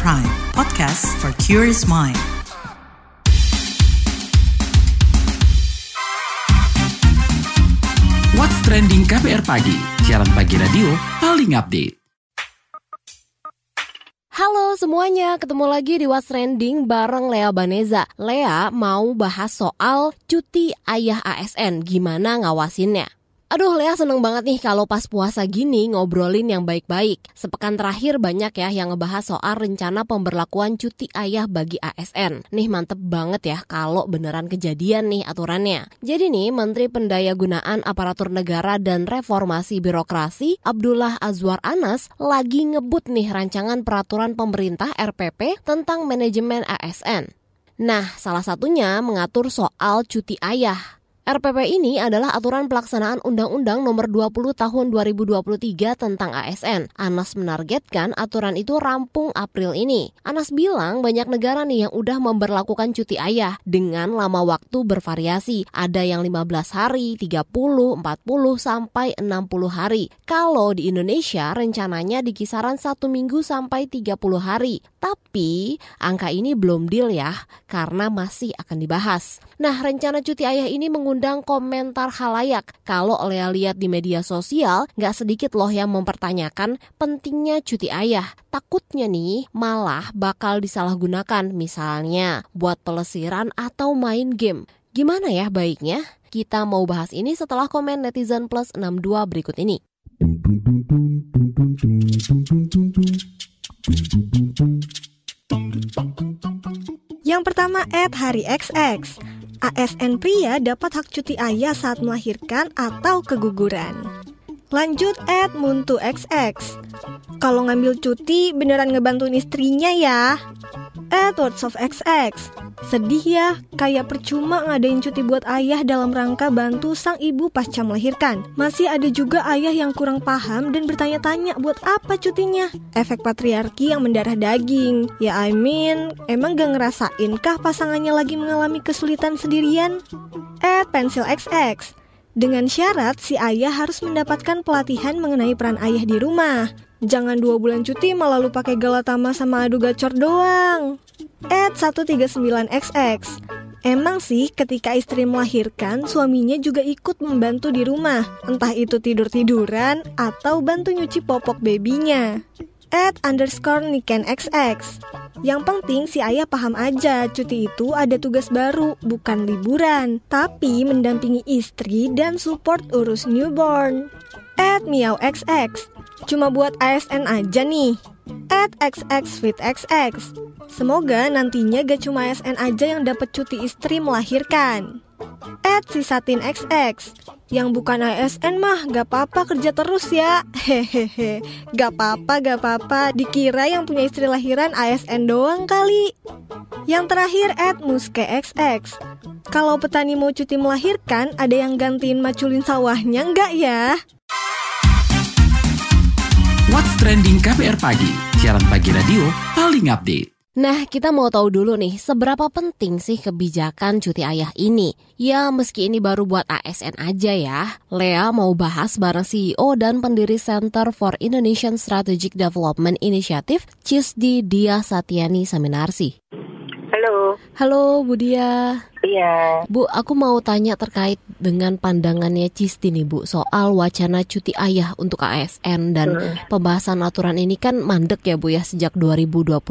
Prime, podcast for curious mind. What's Trending KBR Pagi, siaran pagi radio paling update. Halo semuanya, ketemu lagi di What's Trending bareng Lea Baneza. Lea mau bahas soal cuti ayah ASN, gimana ngawasinnya? Aduh, Lea seneng banget nih kalau pas puasa gini ngobrolin yang baik-baik. Sepekan terakhir banyak ya yang ngebahas soal rencana pemberlakuan cuti ayah bagi ASN. Nih mantep banget ya kalau beneran kejadian nih aturannya. Jadi nih Menteri Pendayagunaan Aparatur Negara dan Reformasi Birokrasi Abdullah Azwar Anas lagi ngebut nih rancangan peraturan pemerintah RPP tentang manajemen ASN. Nah, salah satunya mengatur soal cuti ayah. RPP ini adalah aturan pelaksanaan Undang-Undang Nomor 20 Tahun 2023 tentang ASN. Anas menargetkan aturan itu rampung April ini. Anas bilang banyak negara nih yang udah memberlakukan cuti ayah dengan lama waktu bervariasi. Ada yang 15 hari, 30, 40, sampai 60 hari. Kalau di Indonesia rencananya di kisaran 1 minggu sampai 30 hari. Tapi angka ini belum deal ya, karena masih akan dibahas. Nah, rencana cuti ayah ini mengundang komentar khalayak. Kalau Lea lihat di media sosial, nggak sedikit loh yang mempertanyakan pentingnya cuti ayah. Takutnya nih malah bakal disalahgunakan, misalnya buat pelesiran atau main game. Gimana ya baiknya? Kita mau bahas ini setelah komen netizen plus 62 berikut ini. Yang pertama @HariXX. ASN pria dapat hak cuti ayah saat melahirkan atau keguguran. Lanjut @MuntuXX. Kalau ngambil cuti beneran ngebantuin istrinya ya. @WordsOfXX. Sedih ya, kayak percuma ngadain cuti buat ayah dalam rangka bantu sang ibu pasca melahirkan. Masih ada juga ayah yang kurang paham dan bertanya-tanya buat apa cutinya. Efek patriarki yang mendarah daging. Ya emang gak ngerasain kah pasangannya lagi mengalami kesulitan sendirian? @PensilXX. Dengan syarat si ayah harus mendapatkan pelatihan mengenai peran ayah di rumah. Jangan 2 bulan cuti malah lu pakai galatama sama adu gacor doang. @139XX. Emang sih ketika istri melahirkan, suaminya juga ikut membantu di rumah. Entah itu tidur-tiduran atau bantu nyuci popok babynya. @_NikenXX. Yang penting si ayah paham aja cuti itu ada tugas baru, bukan liburan, tapi mendampingi istri dan support urus newborn. @MiauXX. Cuma buat ASN aja nih. @XXFitXX. Semoga nantinya gak cuma ASN aja yang dapat cuti istri melahirkan. @SisatinXX. Yang bukan ASN mah gak apa-apa kerja terus ya. Hehehe. Gak apa-apa. Dikira yang punya istri lahiran ASN doang kali. Yang terakhir @MuskeXX. Kalau petani mau cuti melahirkan, ada yang gantiin maculin sawahnya nggak ya? What's Trending KBR Pagi, siaran pagi radio paling update. Nah, kita mau tahu dulu nih, seberapa penting sih kebijakan cuti ayah ini? Ya, meski ini baru buat ASN aja ya. Lea mau bahas bareng CEO dan pendiri Center for Indonesian Strategic Development Initiative, CISDI Dia Satyani Saminarsi. Halo Bu Dia. Iya. Bu, aku mau tanya terkait dengan pandangannya CISDI nih Bu, soal wacana cuti ayah untuk ASN dan pembahasan aturan ini kan mandek ya Bu ya sejak 2022.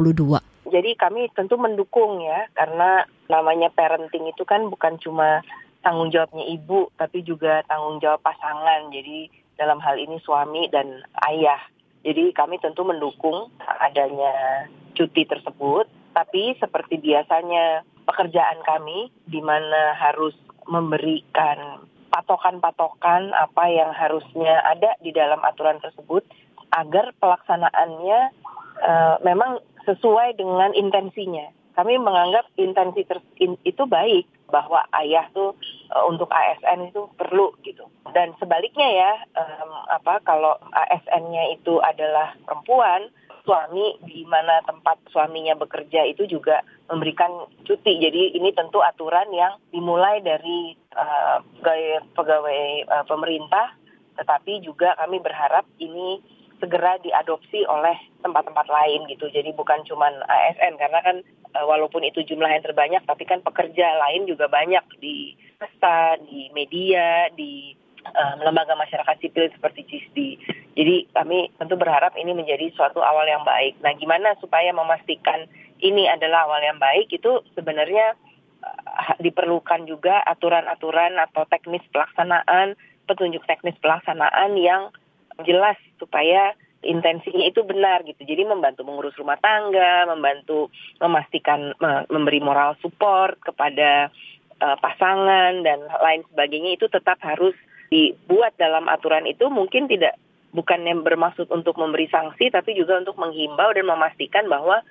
Jadi kami tentu mendukung ya, karena namanya parenting itu kan bukan cuma tanggung jawabnya ibu, tapi juga tanggung jawab pasangan. Jadi dalam hal ini suami dan ayah. Jadi kami tentu mendukung adanya cuti tersebut, tapi seperti biasanya pekerjaan kami di mana harus memberikan patokan-patokan apa yang harusnya ada di dalam aturan tersebut agar pelaksanaannya memang sesuai dengan intensinya. Kami menganggap intensi itu baik, bahwa ayah tuh untuk ASN itu perlu gitu. Dan sebaliknya ya, kalau ASN-nya itu adalah perempuan, suami di mana tempat suaminya bekerja itu juga memberikan cuti. Jadi ini tentu aturan yang dimulai dari pegawai pemerintah, tetapi juga kami berharap ini segera diadopsi oleh tempat-tempat lain gitu. Jadi bukan cuma ASN, karena kan walaupun itu jumlah yang terbanyak, tapi kan pekerja lain juga banyak di swasta, di media, di lembaga masyarakat sipil seperti CISDI. Jadi kami tentu berharap ini menjadi suatu awal yang baik. Nah, gimana supaya memastikan ini adalah awal yang baik, itu sebenarnya diperlukan juga aturan-aturan atau teknis pelaksanaan, petunjuk teknis pelaksanaan yang jelas supaya intensinya itu benar gitu. Jadi membantu mengurus rumah tangga, membantu memastikan memberi moral support kepada pasangan dan lain sebagainya, itu tetap harus dibuat dalam aturan itu. Mungkin bukan yang bermaksud untuk memberi sanksi, tapi juga untuk menghimbau dan memastikan bahwa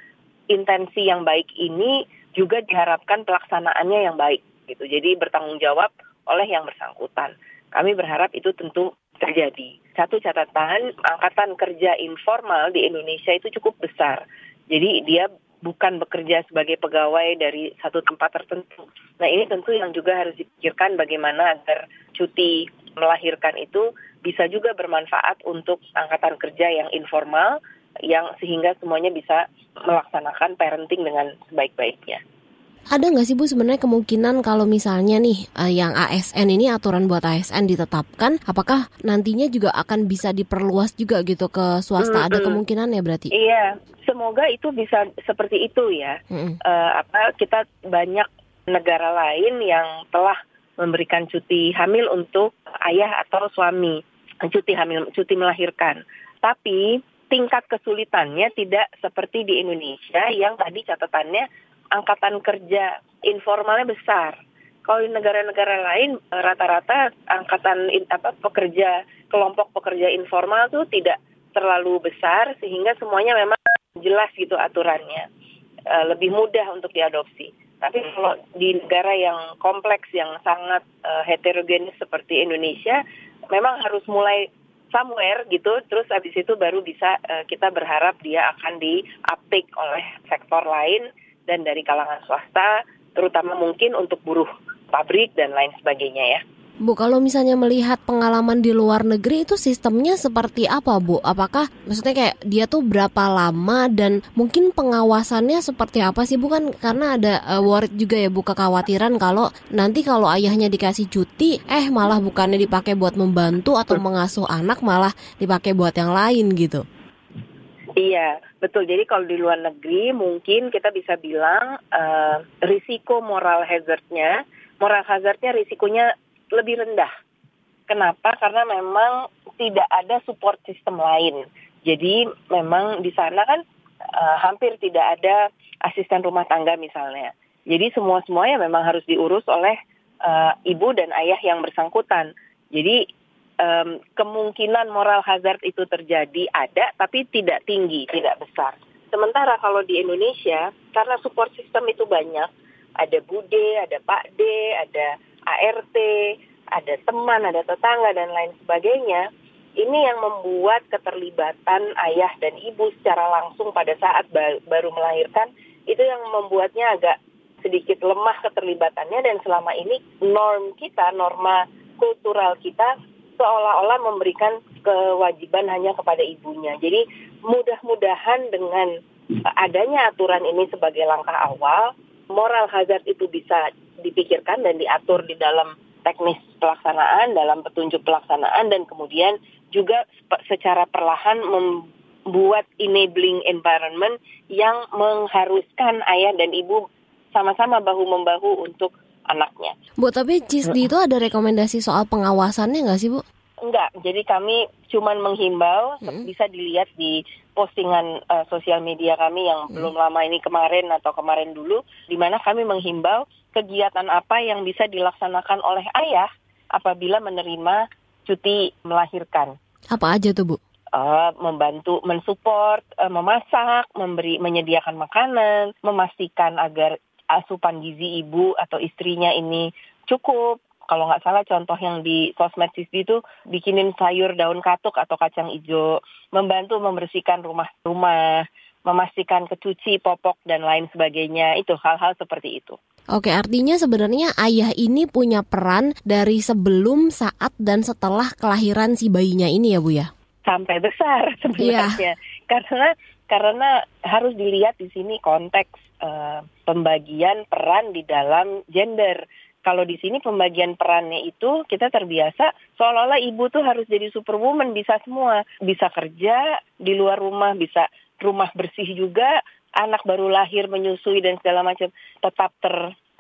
intensi yang baik ini juga diharapkan pelaksanaannya yang baik gitu. Jadi bertanggung jawab oleh yang bersangkutan. Kami berharap itu tentu terjadi. Satu catatan, angkatan kerja informal di Indonesia itu cukup besar. Jadi dia bukan bekerja sebagai pegawai dari satu tempat tertentu. Nah, ini tentu yang juga harus dipikirkan bagaimana agar cuti melahirkan itu bisa juga bermanfaat untuk angkatan kerja yang informal, yang sehingga semuanya bisa melaksanakan parenting dengan sebaik-baiknya. Ada nggak sih Bu sebenarnya kemungkinan kalau misalnya nih yang ASN ini, aturan buat ASN ditetapkan, apakah nantinya juga akan bisa diperluas juga gitu ke swasta? Ada kemungkinan ya berarti? Iya, semoga itu bisa seperti itu ya. Kita banyak negara lain yang telah memberikan cuti hamil untuk ayah atau suami, cuti melahirkan. Tapi tingkat kesulitannya tidak seperti di Indonesia yang tadi catatannya angkatan kerja informalnya besar. Kalau di negara-negara lain rata-rata angkatan kelompok pekerja informal tuh tidak terlalu besar, sehingga semuanya memang jelas gitu aturannya. Lebih mudah untuk diadopsi. Tapi kalau di negara yang kompleks, yang sangat heterogenis seperti Indonesia, memang harus mulai somewhere gitu, terus habis itu baru bisa kita berharap dia akan di-uptake oleh sektor lain dan dari kalangan swasta, terutama mungkin untuk buruh pabrik dan lain sebagainya ya. Bu, kalau misalnya melihat pengalaman di luar negeri itu sistemnya seperti apa, Bu? Apakah maksudnya kayak dia tuh berapa lama dan mungkin pengawasannya seperti apa sih, Bu? Kan karena ada worried juga ya, Bu, kekhawatiran kalau nanti kalau ayahnya dikasih cuti, malah bukannya dipakai buat membantu atau mengasuh anak, malah dipakai buat yang lain gitu. Iya, betul. Jadi kalau di luar negeri mungkin kita bisa bilang risiko moral hazardnya risikonya lebih rendah. Kenapa? Karena memang tidak ada support system lain. Jadi memang di sana kan hampir tidak ada asisten rumah tangga misalnya. Jadi semua-semuanya memang harus diurus oleh ibu dan ayah yang bersangkutan. Jadi kemungkinan moral hazard itu terjadi ada, tapi tidak tinggi, tidak besar. Sementara kalau di Indonesia, karena support system itu banyak, ada bude, ada pakde, ada ART, ada teman, ada tetangga, dan lain sebagainya, ini yang membuat keterlibatan ayah dan ibu secara langsung pada saat baru melahirkan, itu yang membuatnya agak sedikit lemah keterlibatannya, dan selama ini norma kultural kita, seolah-olah memberikan kewajiban hanya kepada ibunya. Jadi mudah-mudahan dengan adanya aturan ini sebagai langkah awal, moral hazard itu bisa dipikirkan dan diatur di dalam teknis pelaksanaan, dalam petunjuk pelaksanaan, dan kemudian juga secara perlahan membuat enabling environment yang mengharuskan ayah dan ibu sama-sama bahu-membahu untuk anaknya. Bu, tapi CISDI itu ada rekomendasi soal pengawasannya nggak sih, Bu? Enggak, jadi kami cuman menghimbau, bisa dilihat di postingan sosial media kami yang belum lama ini, kemarin atau kemarin dulu, di mana kami menghimbau kegiatan apa yang bisa dilaksanakan oleh ayah apabila menerima cuti melahirkan. Apa aja tuh, Bu? Membantu, mensupport, memasak, menyediakan makanan, memastikan agar asupan gizi ibu atau istrinya ini cukup. Kalau nggak salah contoh yang di sosmed CISDI itu bikinin sayur daun katuk atau kacang hijau, membantu membersihkan rumah-rumah, memastikan kecuci, popok, dan lain sebagainya. Itu hal-hal seperti itu. Oke, artinya sebenarnya ayah ini punya peran dari sebelum, saat, dan setelah kelahiran si bayinya ini ya, Bu ya? sampai besar sebenarnya. Karena harus dilihat di sini konteks pembagian peran di dalam gender. Kalau di sini pembagian perannya itu kita terbiasa seolah-olah ibu tuh harus jadi superwoman, bisa semua. Bisa kerja di luar rumah, bisa rumah bersih juga, anak baru lahir menyusui dan segala macam tetap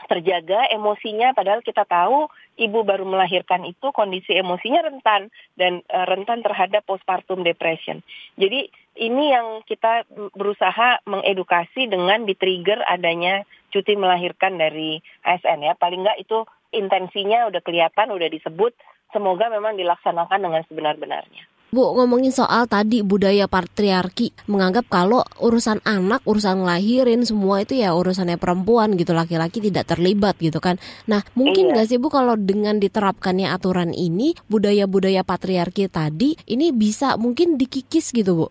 terjaga emosinya, padahal kita tahu ibu baru melahirkan itu kondisi emosinya rentan dan rentan terhadap postpartum depression. Jadi ini yang kita berusaha mengedukasi dengan di-trigger adanya cuti melahirkan dari ASN ya. Paling nggak itu intensinya udah kelihatan, udah disebut. Semoga memang dilaksanakan dengan sebenar-benarnya. Bu, ngomongin soal tadi budaya patriarki, menganggap kalau urusan anak, urusan ngelahirin semua itu ya urusannya perempuan gitu, laki-laki tidak terlibat gitu kan. Nah, mungkin nggak sih Bu kalau dengan diterapkannya aturan ini, budaya-budaya patriarki tadi ini bisa mungkin dikikis gitu Bu?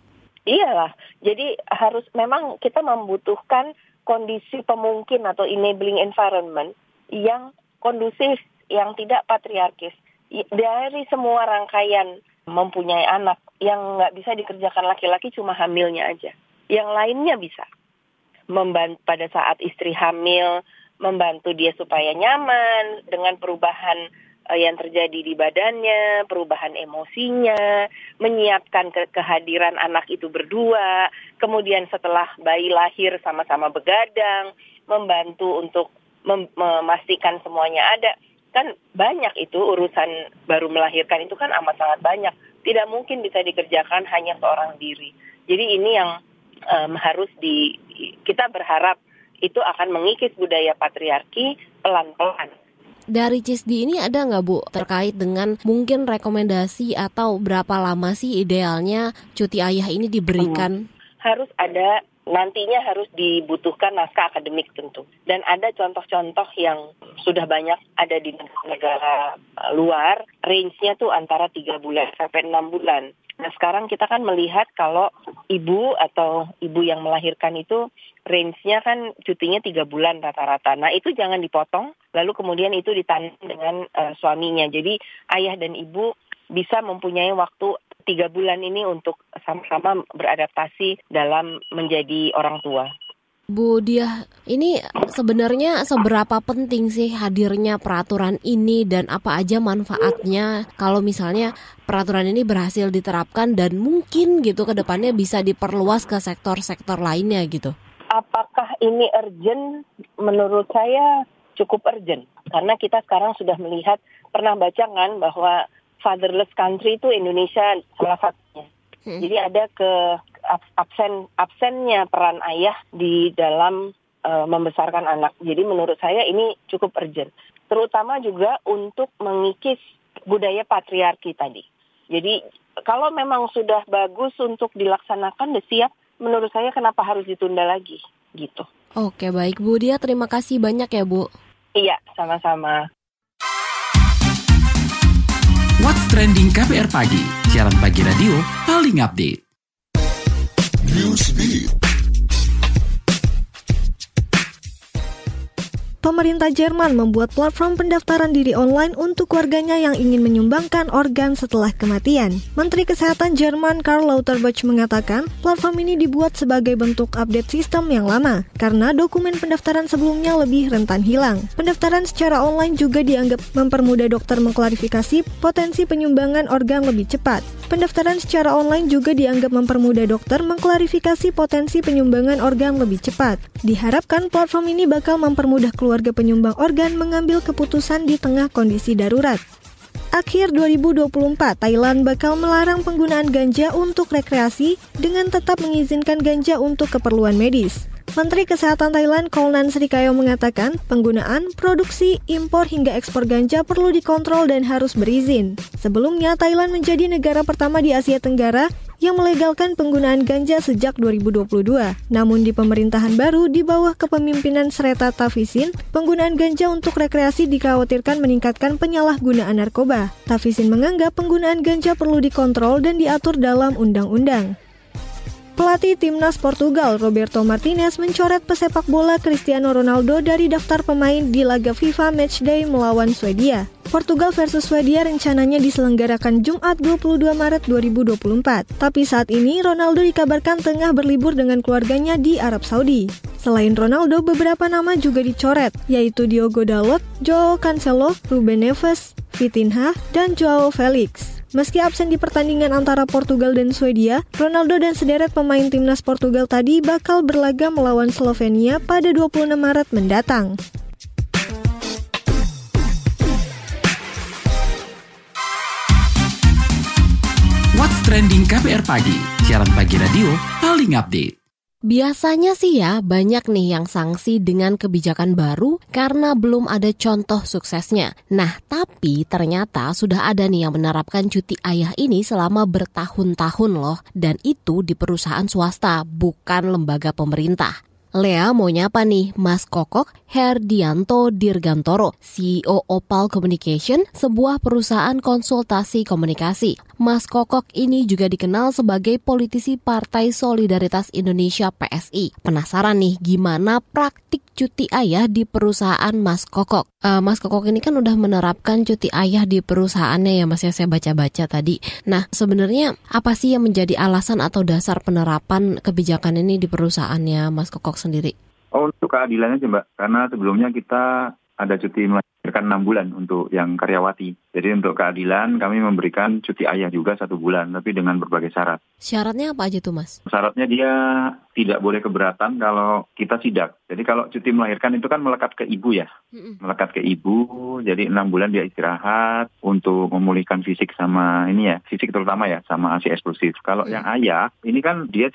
Iyalah, jadi harus memang kita membutuhkan kondisi pemungkin atau enabling environment yang kondusif, yang tidak patriarkis. Dari semua rangkaian mempunyai anak, yang nggak bisa dikerjakan laki-laki cuma hamilnya aja. Yang lainnya bisa. Membantu pada saat istri hamil, membantu dia supaya nyaman dengan perubahan yang terjadi di badannya, perubahan emosinya, menyiapkan kehadiran anak itu berdua, kemudian setelah bayi lahir sama-sama begadang, membantu untuk memastikan semuanya ada. Kan banyak itu urusan baru melahirkan itu kan amat sangat banyak. Tidak mungkin bisa dikerjakan hanya seorang diri. Jadi ini yang harus kita berharap itu akan mengikis budaya patriarki pelan-pelan. Dari CISDI ini ada nggak Bu terkait dengan mungkin rekomendasi atau berapa lama sih idealnya cuti ayah ini diberikan? Harus ada, nantinya harus dibutuhkan naskah akademik tentu. Dan ada contoh-contoh yang sudah banyak ada di negara luar, range-nya tuh antara 3 bulan sampai 6 bulan. Nah sekarang kita kan melihat kalau ibu atau ibu yang melahirkan itu range-nya kan cutinya 3 bulan rata-rata. Nah itu jangan dipotong, lalu kemudian itu ditanding dengan suaminya. Jadi ayah dan ibu bisa mempunyai waktu 3 bulan ini untuk sama-sama beradaptasi dalam menjadi orang tua. Bu Diah, ini sebenarnya seberapa penting sih hadirnya peraturan ini dan apa aja manfaatnya kalau misalnya peraturan ini berhasil diterapkan dan mungkin gitu ke depannya bisa diperluas ke sektor-sektor lainnya gitu? Apakah ini urgent? Menurut saya cukup urgent. Karena kita sekarang sudah melihat, pernah baca kan bahwa fatherless country itu Indonesia salah satunya. Jadi ada absennya peran ayah di dalam membesarkan anak. Jadi menurut saya ini cukup urgent. Terutama juga untuk mengikis budaya patriarki tadi. Jadi kalau memang sudah bagus untuk dilaksanakan, udah siap, menurut saya kenapa harus ditunda lagi gitu. Oke baik Bu Diah, terima kasih banyak ya Bu. Iya, sama-sama. What's Trending KBR Pagi, siaran pagi radio paling update. Newsbeat. Pemerintah Jerman membuat platform pendaftaran diri online untuk warganya yang ingin menyumbangkan organ setelah kematian. Menteri Kesehatan Jerman Karl Lauterbach mengatakan, platform ini dibuat sebagai bentuk update sistem yang lama, karena dokumen pendaftaran sebelumnya lebih rentan hilang. Pendaftaran secara online juga dianggap mempermudah dokter mengklarifikasi potensi penyumbangan organ lebih cepat. Pendaftaran secara online juga dianggap mempermudah dokter mengklarifikasi potensi penyumbangan organ lebih cepat. Diharapkan platform ini bakal mempermudah keluarga penyumbang organ mengambil keputusan di tengah kondisi darurat. Akhir 2024, Thailand bakal melarang penggunaan ganja untuk rekreasi dengan tetap mengizinkan ganja untuk keperluan medis. Menteri Kesehatan Thailand Kolnan Srikayo mengatakan, penggunaan, produksi, impor hingga ekspor ganja perlu dikontrol dan harus berizin. Sebelumnya, Thailand menjadi negara pertama di Asia Tenggara yang melegalkan penggunaan ganja sejak 2022. Namun di pemerintahan baru di bawah kepemimpinan Sreta Thavisin, penggunaan ganja untuk rekreasi dikhawatirkan meningkatkan penyalahgunaan narkoba. Thavisin menganggap penggunaan ganja perlu dikontrol dan diatur dalam undang-undang. Pelatih timnas Portugal Roberto Martinez mencoret pesepak bola Cristiano Ronaldo dari daftar pemain di laga FIFA Matchday melawan Swedia. Portugal versus Swedia rencananya diselenggarakan Jumat 22 Maret 2024. Tapi saat ini Ronaldo dikabarkan tengah berlibur dengan keluarganya di Arab Saudi. Selain Ronaldo, beberapa nama juga dicoret, yaitu Diogo Dalot, Joao Cancelo, Ruben Neves, Vitinha, dan Joao Felix. Meski absen di pertandingan antara Portugal dan Swedia, Ronaldo dan sederet pemain timnas Portugal tadi bakal berlaga melawan Slovenia pada 26 Maret mendatang. What's Trending KBR Pagi, siaran pagi radio paling update. Biasanya sih ya banyak nih yang sanksi dengan kebijakan baru karena belum ada contoh suksesnya. Nah, tapi ternyata sudah ada nih yang menerapkan cuti ayah ini selama bertahun-tahun loh. Dan itu di perusahaan swasta, bukan lembaga pemerintah. Lea mau nyapa nih Mas Kokok Herdianto Dirgantoro, CEO Opal Communication, sebuah perusahaan konsultasi komunikasi. Mas Kokok ini juga dikenal sebagai politisi Partai Solidaritas Indonesia PSI. Penasaran nih gimana praktik cuti ayah di perusahaan Mas Kokok? Mas Kokok ini kan udah menerapkan cuti ayah di perusahaannya ya Mas, ya saya baca-baca tadi. Nah sebenarnya apa sih yang menjadi alasan atau dasar penerapan kebijakan ini di perusahaannya Mas Kokok sendiri? Oh, untuk keadilannya sih Mbak, karena sebelumnya kita ada cuti melahirkan 6 bulan untuk yang karyawati. Jadi untuk keadilan kami memberikan cuti ayah juga 1 bulan, tapi dengan berbagai syarat. Syaratnya apa aja tuh Mas? Syaratnya dia tidak boleh keberatan kalau kita sidak. Jadi kalau cuti melahirkan itu kan melekat ke ibu ya. Melekat ke ibu, jadi 6 bulan dia istirahat untuk memulihkan fisik sama ini ya, fisik terutama ya, sama ASI eksklusif. Kalau yang ayah, ini kan dia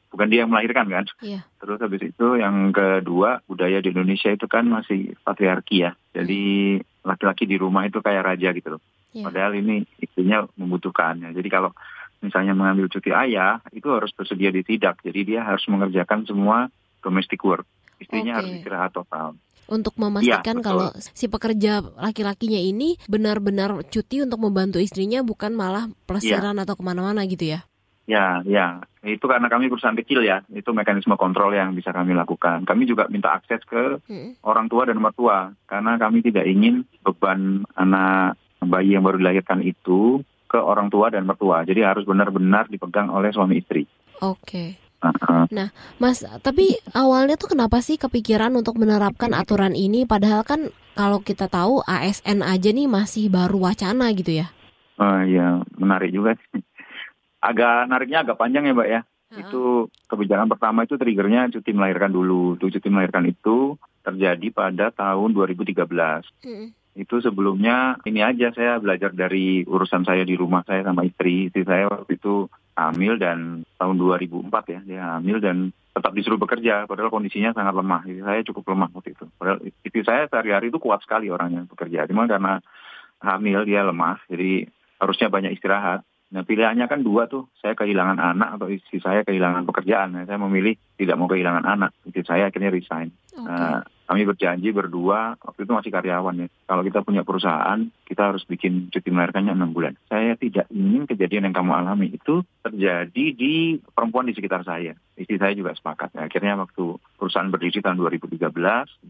bukan dia yang melahirkan kan. Iya. Terus habis itu yang kedua, budaya di Indonesia itu kan masih patriarki ya. Jadi laki-laki di rumah itu kayak raja gitu loh. Yeah. Padahal ini istrinya membutuhkannya. Jadi kalau misalnya mengambil cuti ayah, itu harus bersedia disidak. Jadi dia harus mengerjakan semua domestic work. Istrinya harus istirahat total. Untuk memastikan ya, kalau si pekerja laki-lakinya ini benar-benar cuti untuk membantu istrinya, bukan malah pelesiran atau kemana-mana gitu ya? Ya. Itu karena kami perusahaan kecil ya. Itu mekanisme kontrol yang bisa kami lakukan. Kami juga minta akses ke orang tua dan mertua. Karena kami tidak ingin beban anak bayi yang baru dilahirkan itu ke orang tua dan mertua. Jadi harus benar-benar dipegang oleh suami istri. Oke. Nah, Mas, tapi awalnya tuh kenapa sih kepikiran untuk menerapkan aturan ini? Padahal kan kalau kita tahu ASN aja nih masih baru wacana gitu ya? Ya, menarik juga sih. Nariknya agak panjang ya Mbak ya. Itu kebijakan pertama itu triggernya cuti melahirkan dulu. Cuti melahirkan itu terjadi pada tahun 2013. Itu sebelumnya ini aja saya belajar dari urusan saya di rumah saya sama istri. Istri saya waktu itu hamil dan tahun 2004 ya. Dia hamil dan tetap disuruh bekerja. Padahal kondisinya sangat lemah. Istri saya cukup lemah waktu itu. Padahal istri saya sehari-hari itu kuat sekali orangnya bekerja. Cuma karena hamil dia lemah. Jadi harusnya banyak istirahat. Nah pilihannya kan 2 tuh, saya kehilangan anak atau istri saya kehilangan pekerjaan. Nah, saya memilih tidak mau kehilangan anak, istri saya akhirnya resign. Okay. Kami berjanji berdua, waktu itu masih karyawan ya, kalau kita punya perusahaan, kita harus bikin cuti melahirkannya 6 bulan. Saya tidak ingin kejadian yang kamu alami itu terjadi di perempuan di sekitar saya. Istri saya juga sepakat. Nah, akhirnya waktu perusahaan berdiri tahun 2013,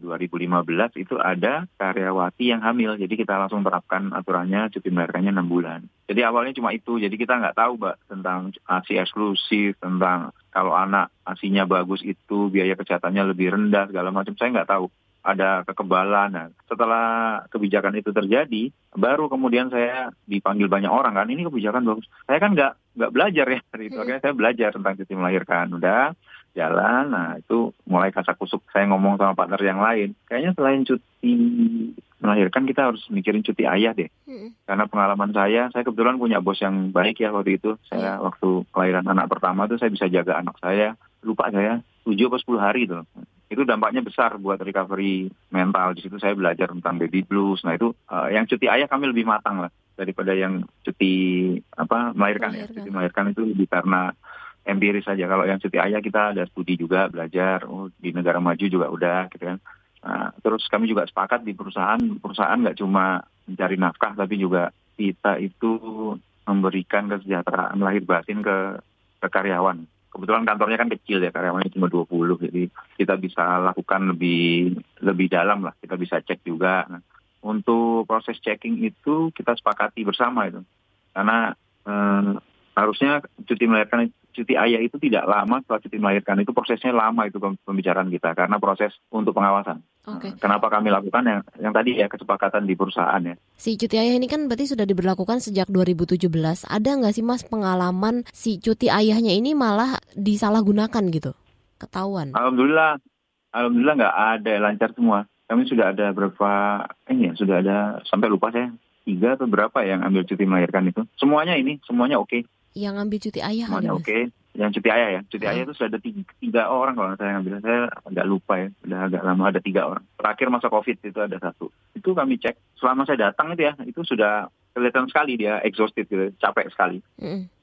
2015 itu ada karyawati yang hamil. Jadi kita langsung terapkan aturannya cuti melahirkannya 6 bulan. Jadi awalnya cuma itu. Jadi kita nggak tahu Mbak tentang ASI eksklusif, tentang kalau anak ASInya bagus itu biaya kesehatannya lebih rendah segala macam. Saya nggak tahu ada kekebalan. Nah, setelah kebijakan itu terjadi, baru kemudian saya dipanggil banyak orang kan, ini kebijakan bagus. Saya kan nggak belajar ya dari itu. Akhirnya saya belajar tentang cuti melahirkan. Udah jalan, nah itu mulai kasak-kusuk saya ngomong sama partner yang lain. Kayaknya selain cuti melahirkan kita harus mikirin cuti ayah deh. Karena pengalaman saya kebetulan punya bos yang baik ya waktu itu. Saya waktu kelahiran anak pertama tuh saya bisa jaga anak saya, lupa saya 7 atau 10 hari tuh. Itu dampaknya besar buat recovery mental. Di situ saya belajar tentang baby blues. Nah itu yang cuti ayah kami lebih matang lah daripada yang cuti melahirkan ya. Cuti melahirkan itu lebih karena empiris saja. Kalau yang cuti ayah kita ada studi juga, belajar di negara maju juga udah gitu kan. Nah, terus kami juga sepakat di perusahaan nggak cuma mencari nafkah tapi juga kita itu memberikan kesejahteraan lahir batin ke karyawan, ke kebetulan kantornya kan kecil ya, karyawannya cuma 20, jadi kita bisa lakukan lebih dalam lah, kita bisa cek juga. Nah, untuk proses checking itu kita sepakati bersama itu, karena harusnya cuti ayah itu tidak lama setelah cuti melahirkan, itu prosesnya lama itu pembicaraan kita, karena proses untuk pengawasan. Oke. Kenapa kami lakukan yang tadi ya, kesepakatan di perusahaan ya. Si cuti ayah ini kan berarti sudah diberlakukan sejak 2017. Ada nggak sih Mas pengalaman si cuti ayahnya ini malah disalahgunakan gitu? Ketahuan? Alhamdulillah nggak ada, lancar semua. Kami sudah ada sudah ada sampai lupa saya 3 atau berapa yang ambil cuti melahirkan itu. Semuanya oke. Yang ambil cuti ayah Semuanya oke. Yang cuti ayah ya. Cuti ayah itu sudah ada 3 orang kalau saya ngambil. Saya agak lupa ya. Udah agak lama ada 3 orang. Terakhir masa COVID itu ada 1. Itu kami cek. Selama saya datang itu ya, itu sudah kelihatan sekali dia exhausted gitu. Capek sekali.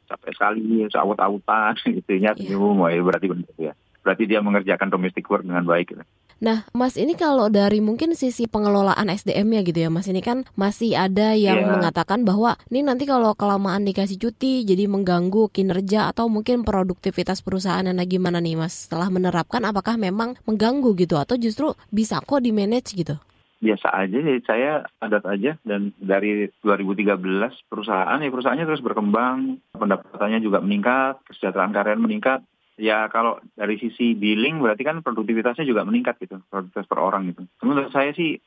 Capek sekali, awut-awutan gitu ya. Berarti benar ya. Berarti dia mengerjakan domestic work dengan baik gitu. Nah, Mas, ini kalau dari mungkin sisi pengelolaan SDM-nya gitu ya, Mas, ini kan masih ada yang mengatakan bahwa ini nanti kalau kelamaan dikasih cuti jadi mengganggu kinerja atau mungkin produktivitas perusahaan. Nah, gimana nih, Mas? Setelah menerapkan, apakah memang mengganggu gitu atau justru bisa kok di-manage gitu? Biasa aja, saya adat aja, dan dari 2013 perusahaannya terus berkembang, pendapatannya juga meningkat, kesejahteraan karyawan meningkat. Ya kalau dari sisi billing berarti kan produktivitasnya juga meningkat gitu, produktivitas per orang gitu. Menurut saya sih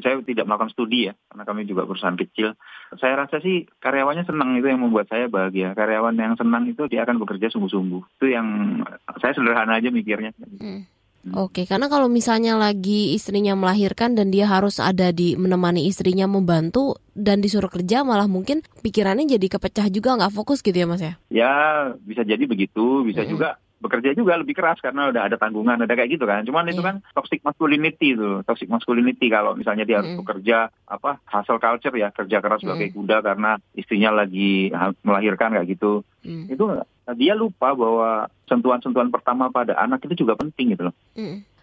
saya tidak melakukan studi ya, karena kami juga perusahaan kecil. Saya rasa sih karyawannya senang, itu yang membuat saya bahagia. Karyawan yang senang itu dia akan bekerja sungguh-sungguh. Itu yang saya sederhana aja mikirnya. Oke, karena kalau misalnya lagi istrinya melahirkan dan dia harus ada menemani istrinya membantu dan disuruh kerja, malah mungkin pikirannya jadi kepecah juga, nggak fokus gitu ya Mas ya? Ya bisa jadi begitu, bisa juga bekerja juga lebih keras karena udah ada tanggungan, ada kayak gitu kan. Cuman itu kan toxic masculinity kalau misalnya dia harus bekerja hustle culture ya, kerja keras sebagai kuda karena istrinya lagi melahirkan kayak gitu. Itu dia lupa bahwa sentuhan-sentuhan pertama pada anak itu juga penting gitu loh.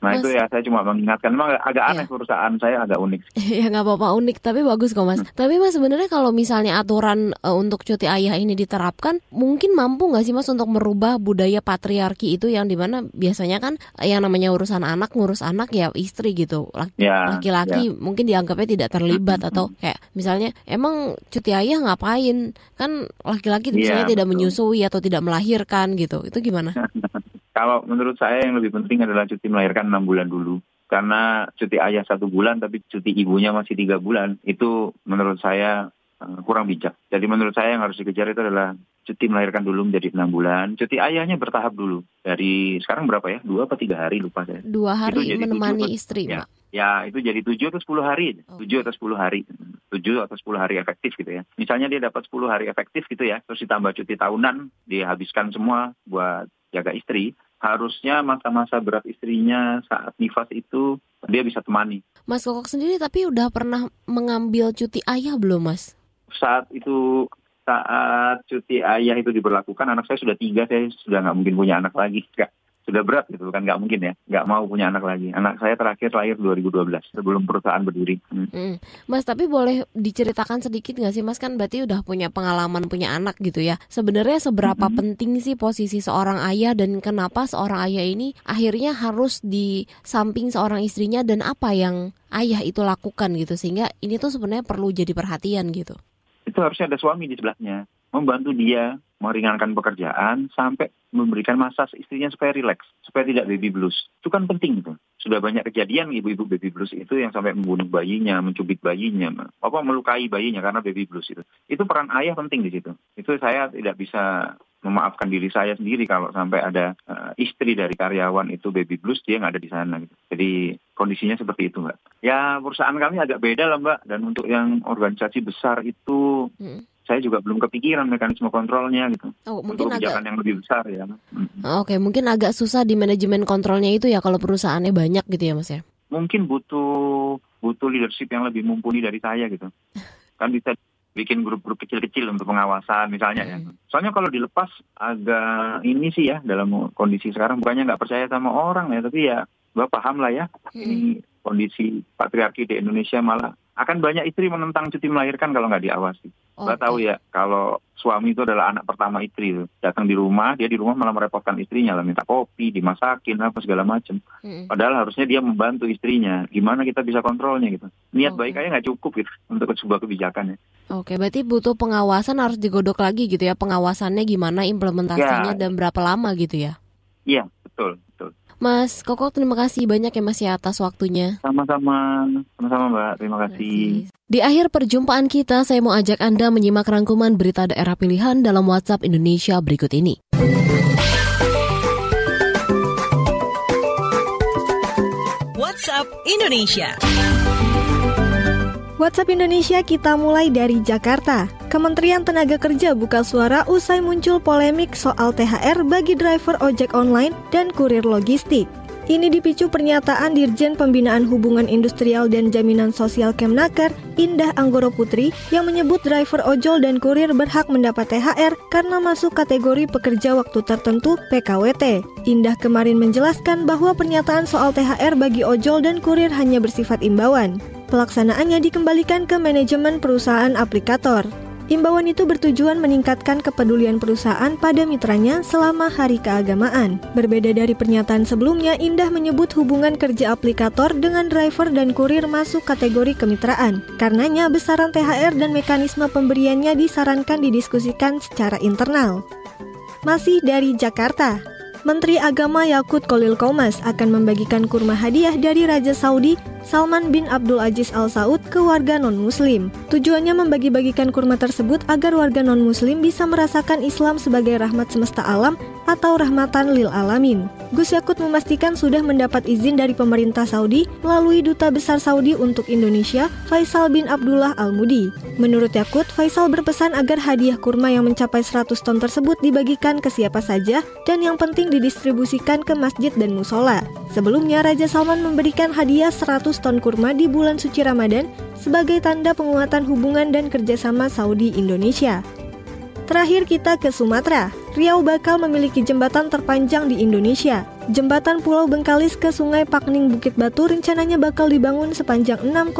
Nah Mas, itu ya saya cuma mengingatkan, memang agak aneh perusahaan saya, agak unik. Ya nggak apa-apa unik, tapi bagus kok Mas. Tapi Mas sebenarnya kalau misalnya aturan untuk cuti ayah ini diterapkan, mungkin mampu nggak sih Mas untuk merubah budaya patriarki itu yang dimana biasanya kan yang namanya ngurus anak ya istri gitu. Laki-laki mungkin dianggapnya tidak terlibat atau kayak misalnya emang cuti ayah ngapain? Kan laki-laki misalnya tidak menyusui atau tidak melahirkan gitu. Itu gimana? Kalau menurut saya yang lebih penting adalah cuti melahirkan 6 bulan dulu. Karena cuti ayah 1 bulan tapi cuti ibunya masih 3 bulan. Itu menurut saya kurang bijak. Jadi menurut saya yang harus dikejar itu adalah cuti melahirkan dulu menjadi 6 bulan. Cuti ayahnya bertahap dulu. Dari sekarang berapa ya? 2 atau 3 hari lupa saya. 2 hari menemani istri, Mbak. Ya, itu jadi 7 atau 10 hari. 7 atau 10 hari. 7 atau 10 hari efektif gitu ya. Misalnya dia dapat 10 hari efektif gitu ya. Terus ditambah cuti tahunan. Dihabiskan semua buat jaga istri. Harusnya masa-masa berat istrinya saat nifas itu dia bisa temani. Mas Kokok sendiri tapi udah pernah mengambil cuti ayah belum Mas? Saat cuti ayah itu diberlakukan, anak saya sudah 3, saya sudah nggak mungkin punya anak lagi. Sudah berat gitu, kan nggak mungkin ya, nggak mau punya anak lagi. Anak saya terakhir lahir 2012, sebelum perusahaan berdiri. Mas, tapi boleh diceritakan sedikit nggak sih Mas, kan berarti udah punya pengalaman punya anak gitu ya. Sebenarnya seberapa penting sih posisi seorang ayah dan kenapa seorang ayah ini akhirnya harus di samping seorang istrinya dan apa yang ayah itu lakukan gitu sehingga ini tuh sebenarnya perlu jadi perhatian gitu. Itu harusnya ada suami di sebelahnya, membantu dia meringankan pekerjaan sampai memberikan massage istrinya supaya rileks, supaya tidak baby blues. Itu kan penting itu. Sudah banyak kejadian ibu-ibu baby blues itu yang sampai membunuh bayinya, mencubit bayinya, melukai bayinya karena baby blues itu. Itu peran ayah penting di situ. Itu saya tidak bisa memaafkan diri saya sendiri kalau sampai ada istri dari karyawan itu baby blues, dia nggak ada di sana gitu. Jadi kondisinya seperti itu Mbak. Ya perusahaan kami agak beda lah Mbak, dan untuk yang organisasi besar itu saya juga belum kepikiran mekanisme kontrolnya gitu. Untuk kebijakan yang lebih besar ya. Oke, mungkin agak susah di manajemen kontrolnya itu ya kalau perusahaannya banyak gitu ya Mas ya? Mungkin butuh leadership yang lebih mumpuni dari saya gitu. Kan bisa bikin grup-grup kecil-kecil untuk pengawasan misalnya ya. Soalnya kalau dilepas agak ini sih ya, dalam kondisi sekarang bukannya nggak percaya sama orang ya, tapi ya Mbak paham lah ya. Ini kondisi patriarki di Indonesia, malah akan banyak istri menentang cuti melahirkan kalau nggak diawasi. Mbak tahu ya, kalau suami itu adalah anak pertama istri itu. Datang di rumah, dia di rumah malah merepotkan istrinya lah, minta kopi, dimasakin, apa segala macam. Padahal harusnya dia membantu istrinya. Gimana kita bisa kontrolnya gitu. Niat baik aja nggak cukup gitu untuk sebuah kebijakan ya. Oke, berarti butuh pengawasan, harus digodok lagi gitu ya. Pengawasannya gimana, implementasinya dan berapa lama gitu ya? Iya, betul. Mas Koko, terima kasih banyak ya Mas ya atas waktunya. Sama-sama Mbak, terima kasih. Di akhir perjumpaan kita, saya mau ajak Anda menyimak rangkuman berita daerah pilihan dalam WhatsApp Indonesia berikut ini. WhatsApp Indonesia. WhatsApp Indonesia kita mulai dari Jakarta. Kementerian Tenaga Kerja buka suara usai muncul polemik soal THR bagi driver ojek online dan kurir logistik. Ini dipicu pernyataan Dirjen Pembinaan Hubungan Industrial dan Jaminan Sosial Kemnaker, Indah Anggoro Putri, yang menyebut driver ojol dan kurir berhak mendapat THR karena masuk kategori pekerja waktu tertentu (PKWT). Indah kemarin menjelaskan bahwa pernyataan soal THR bagi ojol dan kurir hanya bersifat imbauan. Pelaksanaannya dikembalikan ke manajemen perusahaan aplikator. Imbauan itu bertujuan meningkatkan kepedulian perusahaan pada mitranya selama hari keagamaan. Berbeda dari pernyataan sebelumnya, Indah menyebut hubungan kerja aplikator dengan driver dan kurir masuk kategori kemitraan. Karenanya, besaran THR dan mekanisme pemberiannya disarankan didiskusikan secara internal. Masih dari Jakarta, Menteri Agama Yakut Khalil Qomas akan membagikan kurma hadiah dari Raja Saudi Salman bin Abdul Aziz Al Saud ke warga non-muslim. Tujuannya membagi-bagikan kurma tersebut agar warga non-muslim bisa merasakan Islam sebagai rahmat semesta alam atau rahmatan lil alamin. Gus Yakut memastikan sudah mendapat izin dari pemerintah Saudi melalui Duta Besar Saudi untuk Indonesia, Faisal bin Abdullah Al-Mudi. Menurut Yakut, Faisal berpesan agar hadiah kurma yang mencapai 100 ton tersebut dibagikan ke siapa saja dan yang penting didistribusikan ke masjid dan musola. Sebelumnya, Raja Salman memberikan hadiah 100 ton kurma di bulan suci Ramadan sebagai tanda penguatan hubungan dan kerjasama Saudi-Indonesia. Terakhir kita ke Sumatera. Riau bakal memiliki jembatan terpanjang di Indonesia. Jembatan Pulau Bengkalis ke Sungai Pakning Bukit Batu rencananya bakal dibangun sepanjang 6,1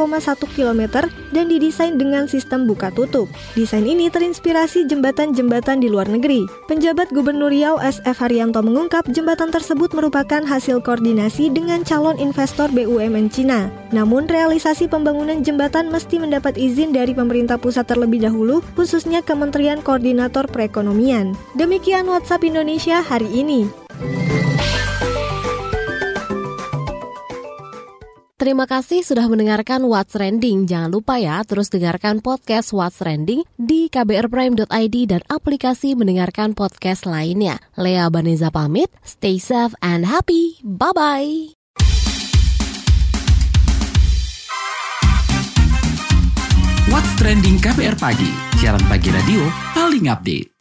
km dan didesain dengan sistem buka tutup. Desain ini terinspirasi jembatan-jembatan di luar negeri. Penjabat Gubernur Riau SF Haryanto mengungkap jembatan tersebut merupakan hasil koordinasi dengan calon investor BUMN Cina. Namun realisasi pembangunan jembatan mesti mendapat izin dari pemerintah pusat terlebih dahulu, khususnya Kementerian Koordinator Perekonomian. Demikian WhatsApp Indonesia hari ini. Terima kasih sudah mendengarkan What's Trending. Jangan lupa ya, terus dengarkan podcast What's Trending di kbrprime.id dan aplikasi mendengarkan podcast lainnya. Lea Baneza pamit, stay safe and happy. Bye-bye. What's Trending KBR Pagi, siaran pagi radio paling update.